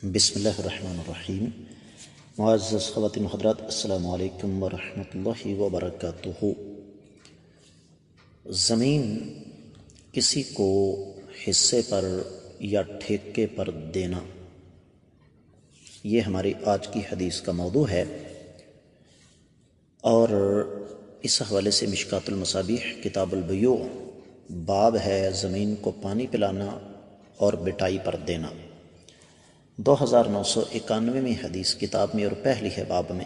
بسم اللہ الرحمن الرحیم۔ معزز خواتین و حضرات، السلام علیکم ورحمۃ اللہ وبرکاتہ۔ زمین کسی کو حصے پر یا ٹھیکے پر دینا، یہ ہماری آج کی حدیث کا موضوع ہے، اور اس حوالے سے مشکات المصابیح کتاب البیوع باب ہے زمین کو پانی پلانا اور بٹائی پر دینا۔ 2991 حدیث کتاب میں اور پہلی ہے باب میں۔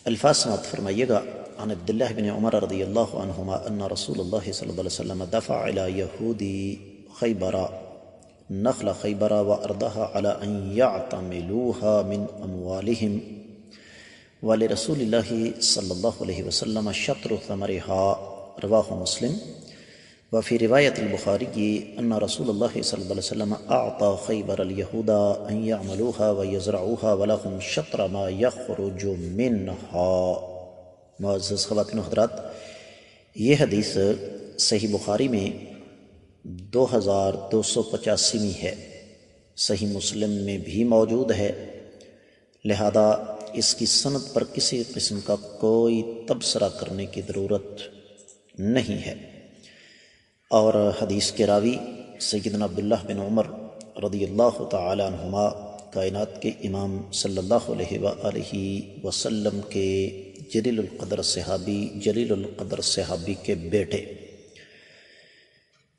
الفاظ سماعت فرمائیے گا۔ عن عبداللہ بن عمر رضی اللہ عنہما ان رسول اللہ صلی اللہ علیہ وسلم دفع الى یہودی خیبر نخل خیبر وارضها على ان يعتملوها من اموالهم ولرسول اللہ صلی اللہ علیہ وسلم شطر ثمرها، رواہ مسلم۔ وفي رواية البخاري أن رسول الله صلى الله عليه وسلم أعطى خيبر اليهود أن يعملوها ويزرعوها ولهم شطر ما يخرج منها۔ معزز خواتین و حضرات، یہ حدیث صحیح بخاری میں 2285 ہے، صحیح مسلم میں بھی موجود ہے، لہذا اس کی سند پر کسی قسم کا کوئی تبصرہ کرنے کی ضرورت نہیں ہے۔ اور حدیث کے راوی سیدنا عبداللہ بن عمر رضی اللہ تعالی عنہما، کائنات کے امام صلی اللہ علیہ وآلہ وسلم کے جلیل القدر صحابی کے بیٹے۔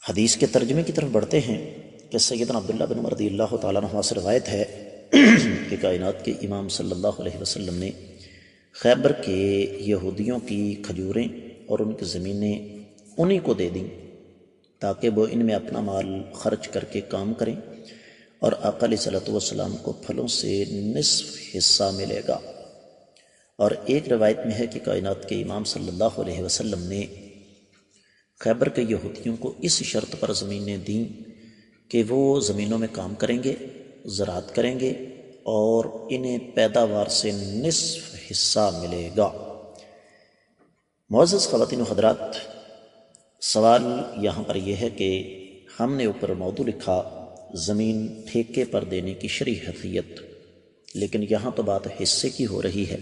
حدیث کے ترجمے کی طرف بڑھتے ہیں کہ سیدنا عبداللہ بن عمر رضی اللہ تعالی عنہما سے روایت ہے کہ کائنات کے امام صلی اللہ علیہ وسلم نے خیبر کے یہودیوں کی کھجوریں اور ان کی زمینیں انہی کو دے دیں تاکہ وہ ان میں اپنا مال خرچ کر کے کام کریں، اور آقا علیہ الصلوۃ والسلام کو پھلوں سے نصف حصہ ملے گا۔ اور ایک روایت میں ہے کہ کائنات کے امام صلی اللہ علیہ وسلم نے خیبر کے یہودیوں کو اس شرط پر زمینیں دیں کہ وہ زمینوں میں کام کریں گے، زراعت کریں گے، اور انہیں پیداوار سے نصف حصہ ملے گا۔ معزز خواتین و حضرات، سوال یہاں پر یہ ہے کہ ہم نے اوپر موضوع لکھا زمین ٹھیکے پر دینے کی شرعی حیثیت، لیکن یہاں تو بات حصے کی ہو رہی ہے۔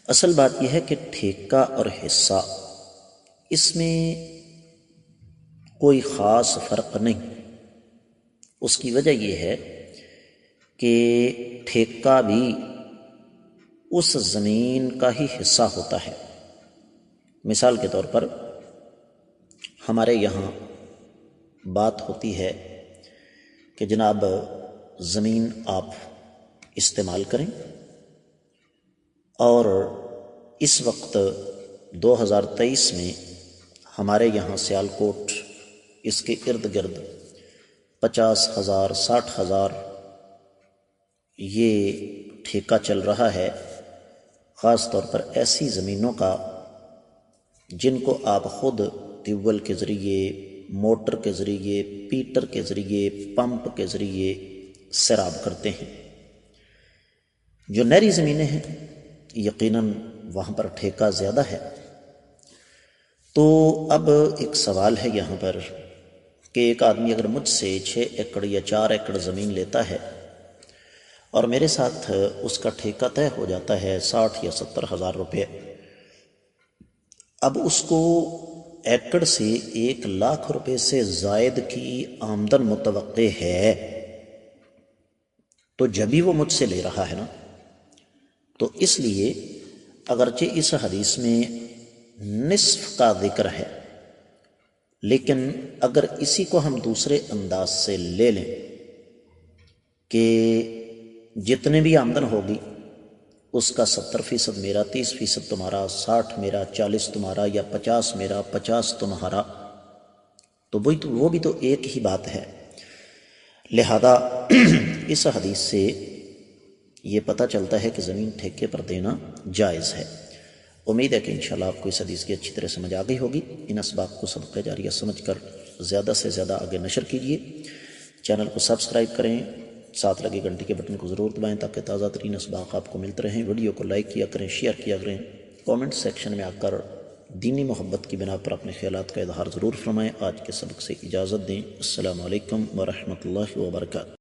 اصل بات یہ ہے کہ ٹھیکہ اور حصہ، اس میں کوئی خاص فرق نہیں۔ اس کی وجہ یہ ہے کہ ٹھیکہ بھی اس زمین کا ہی حصہ ہوتا ہے۔ مثال کے طور پر ہمارے یہاں بات ہوتی ہے کہ جناب زمین آپ استعمال کریں، اور اس وقت 2023 میں ہمارے یہاں سیالکوٹ اس کے ارد گرد 50,000 60,000 یہ ٹھیکہ چل رہا ہے، خاص طور پر ایسی زمینوں کا جن کو آپ خود ٹیوب ویل کے ذریعے، موٹر کے ذریعے، پیٹر کے ذریعے، پمپ کے ذریعے سیراب کرتے ہیں۔ جو نہری زمینیں ہیں یقیناً وہاں پر ٹھیکہ زیادہ ہے۔ تو اب ایک سوال ہے یہاں پر کہ ایک آدمی اگر مجھ سے 6 ایکڑ یا 4 ایکڑ زمین لیتا ہے اور میرے ساتھ اس کا ٹھیکہ طے ہو جاتا ہے 60 یا 70 ہزار روپے، اب اس کو ایکڑ سے 1 لاکھ روپے سے زائد کی آمدن متوقع ہے، تو جبھی وہ مجھ سے لے رہا ہے نا۔ تو اس لیے اگرچہ اس حدیث میں نصف کا ذکر ہے، لیکن اگر اسی کو ہم دوسرے انداز سے لے لیں کہ جتنے بھی آمدن ہوگی اس کا 70% میرا، 30% تمہارا، 60 میرا، 40 تمہارا، یا 50 میرا، 50 تمہارا، تو وہ بھی تو ایک ہی بات ہے۔ لہذا اس حدیث سے یہ پتہ چلتا ہے کہ زمین ٹھیکے پر دینا جائز ہے۔ امید ہے کہ انشاءاللہ آپ کو اس حدیث کی اچھی طرح سمجھ آ گئی ہوگی۔ ان اسباق کو صدقہ جاریہ سمجھ کر زیادہ سے زیادہ آگے نشر کیجیے، چینل کو سبسکرائب کریں، ساتھ لگے گھنٹی کے بٹن کو ضرور دبائیں تاکہ تازہ ترین اسباق آپ کو ملتے رہیں۔ ویڈیو کو لائک کیا کریں، شیئر کیا کریں، کامنٹ سیکشن میں آ کر دینی محبت کی بنا پر اپنے خیالات کا اظہار ضرور فرمائیں۔ آج کے سبق سے اجازت دیں۔ السلام علیکم ورحمۃ اللہ وبرکاتہ۔